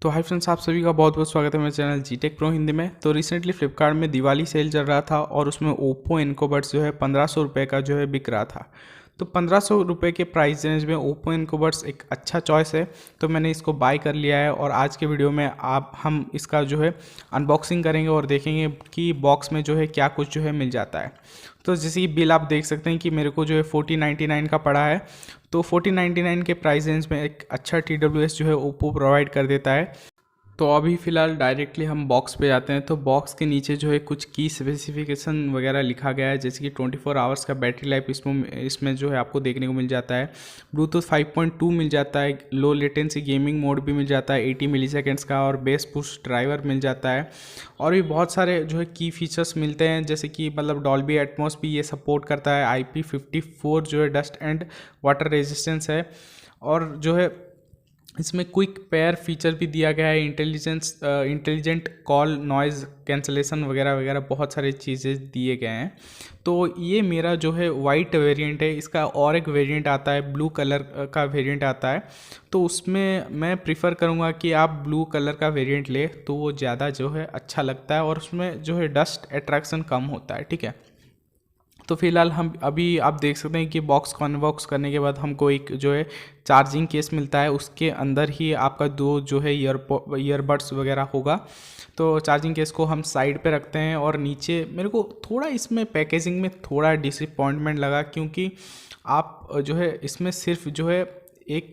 तो hi friends, आप सभी का बहुत बहुत स्वागत है मेरे चैनल जी टेक प्रो हिंदी में। तो रिसेंटली फ्लिपकार्ट में दिवाली सेल चल रहा था और उसमें ओप्पो एनको बड्स जो है 1500 रुपये का जो है बिक रहा था। तो 1500 रुपये के प्राइस रेंज में ओप्पो एनको बड्स एक अच्छा चॉइस है, तो मैंने इसको बाय कर लिया है। और आज के वीडियो में हम इसका जो है अनबॉक्सिंग करेंगे और देखेंगे कि बॉक्स में जो है क्या कुछ जो है मिल जाता है। तो जैसे कि बिल आप देख सकते हैं कि मेरे को जो है 4099 का पड़ा है। तो 4099 के प्राइस रेंज में एक अच्छा TWS जो है ओप्पो प्रोवाइड कर देता है। तो अभी फ़िलहाल डायरेक्टली हम बॉक्स पे जाते हैं। तो बॉक्स के नीचे जो है कुछ की स्पेसिफिकेशन वगैरह लिखा गया है, जैसे कि 24 आवर्स का बैटरी लाइफ इसमें जो है आपको देखने को मिल जाता है। ब्लूटूथ 5.2 मिल जाता है, लो लेटेंसी गेमिंग मोड भी मिल जाता है 80 मिलीसेकेंड्स का, और बेस पुश ड्राइवर मिल जाता है। और भी बहुत सारे जो है की फीचर्स मिलते हैं, जैसे कि मतलब डॉल्बी एटमॉस भी ये सपोर्ट करता है, IP54 जो है डस्ट एंड वाटर रेजिस्टेंस है, और जो है इसमें क्विक पेयर फीचर भी दिया गया है, इंटेलिजेंट कॉल नॉइज़ कैंसलेशन वगैरह वगैरह बहुत सारी चीज़ें दिए गए हैं। तो ये मेरा जो है वाइट वेरिएंट है। इसका और एक वेरिएंट आता है, ब्लू कलर का वेरिएंट आता है। तो उसमें मैं प्रीफर करूँगा कि आप ब्लू कलर का वेरिएंट ले, तो वो ज़्यादा जो है अच्छा लगता है और उसमें जो है डस्ट अट्रैक्शन कम होता है। ठीक है, तो फिलहाल हम अभी आप देख सकते हैं कि बॉक्स को अनबॉक्स करने के बाद हमको एक जो है चार्जिंग केस मिलता है। उसके अंदर ही आपका दो जो है ईयरबड्स वगैरह होगा। तो चार्जिंग केस को हम साइड पे रखते हैं। और नीचे मेरे को थोड़ा इसमें पैकेजिंग में थोड़ा डिसअपॉइंटमेंट लगा, क्योंकि आप जो है इसमें सिर्फ जो है एक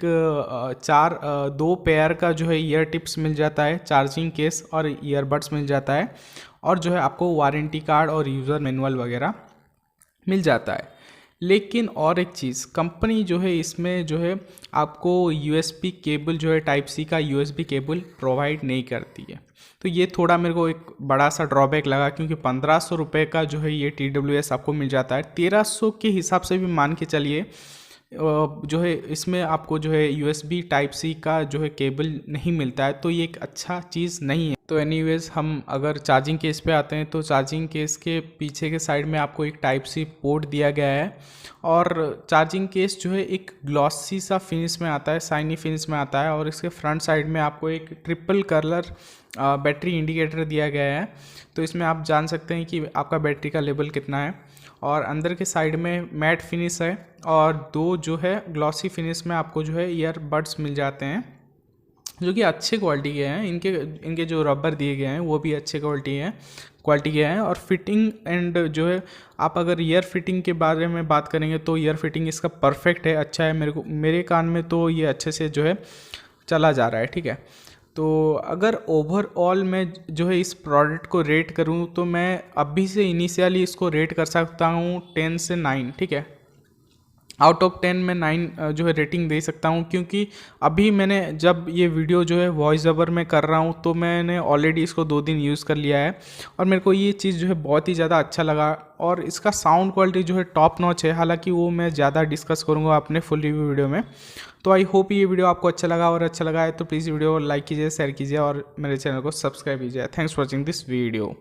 दो पेयर का जो है ईयर टिप्स मिल जाता है, चार्जिंग केस और ईयरबड्स मिल जाता है, और जो है आपको वारंटी कार्ड और यूज़र मैनुअल वगैरह मिल जाता है। लेकिन और एक चीज़, कंपनी जो है इसमें जो है आपको USB केबल जो है टाइप C का USB केबल प्रोवाइड नहीं करती है। तो ये थोड़ा मेरे को एक बड़ा सा ड्रॉबैक लगा, क्योंकि 1500 रुपये का जो है ये TWS आपको मिल जाता है। 1300 के हिसाब से भी मान के चलिए जो है इसमें आपको जो है USB टाइप C का जो है केबल नहीं मिलता है, तो ये एक अच्छा चीज़ नहीं है। तो एनीवेज हम अगर चार्जिंग केस पे आते हैं, तो चार्जिंग केस के पीछे के साइड में आपको एक टाइप C पोर्ट दिया गया है। और चार्जिंग केस जो है एक ग्लॉसी सा फिनिश में आता है, शाइनी फिनिश में आता है। और इसके फ्रंट साइड में आपको एक ट्रिपल कलर बैटरी इंडिकेटर दिया गया है, तो इसमें आप जान सकते हैं कि आपका बैटरी का लेवल कितना है। और अंदर के साइड में मैट फिनिश है, और दो जो है ग्लॉसी फिनिश में आपको जो है ईयरबड्स मिल जाते हैं, जो कि अच्छे क्वालिटी के हैं। इनके जो रबर दिए गए हैं वो भी अच्छे क्वालिटी के हैं। और फिटिंग एंड जो है आप अगर ईयर फिटिंग के बारे में बात करेंगे, तो ईयर फिटिंग इसका परफेक्ट है, अच्छा है। मेरे कान में तो ये अच्छे से जो है चला जा रहा है। ठीक है, तो अगर ओवरऑल मैं जो है इस प्रोडक्ट को रेट करूं, तो मैं अभी से इनिशियली इसको रेट कर सकता हूं 10 से 9। ठीक है, आउट ऑफ 10 में 9 जो है रेटिंग दे सकता हूं, क्योंकि अभी मैंने जब ये वीडियो जो है वॉइस ओवर में कर रहा हूं, तो मैंने ऑलरेडी इसको 2 दिन यूज़ कर लिया है, और मेरे को ये चीज़ जो है बहुत ही ज़्यादा अच्छा लगा। और इसका साउंड क्वालिटी जो है टॉप नॉच है, हालांकि वो मैं ज़्यादा डिस्कस करूँगा अपने फुल रिव्यू वीडियो में। तो आई होप ये वीडियो आपको अच्छा लगा, और अच्छा लगा है तो प्लीज़ वीडियो को लाइक कीजिए, शेयर कीजिए और मेरे चैनल को सब्सक्राइब कीजिए। Thanks for watching this video.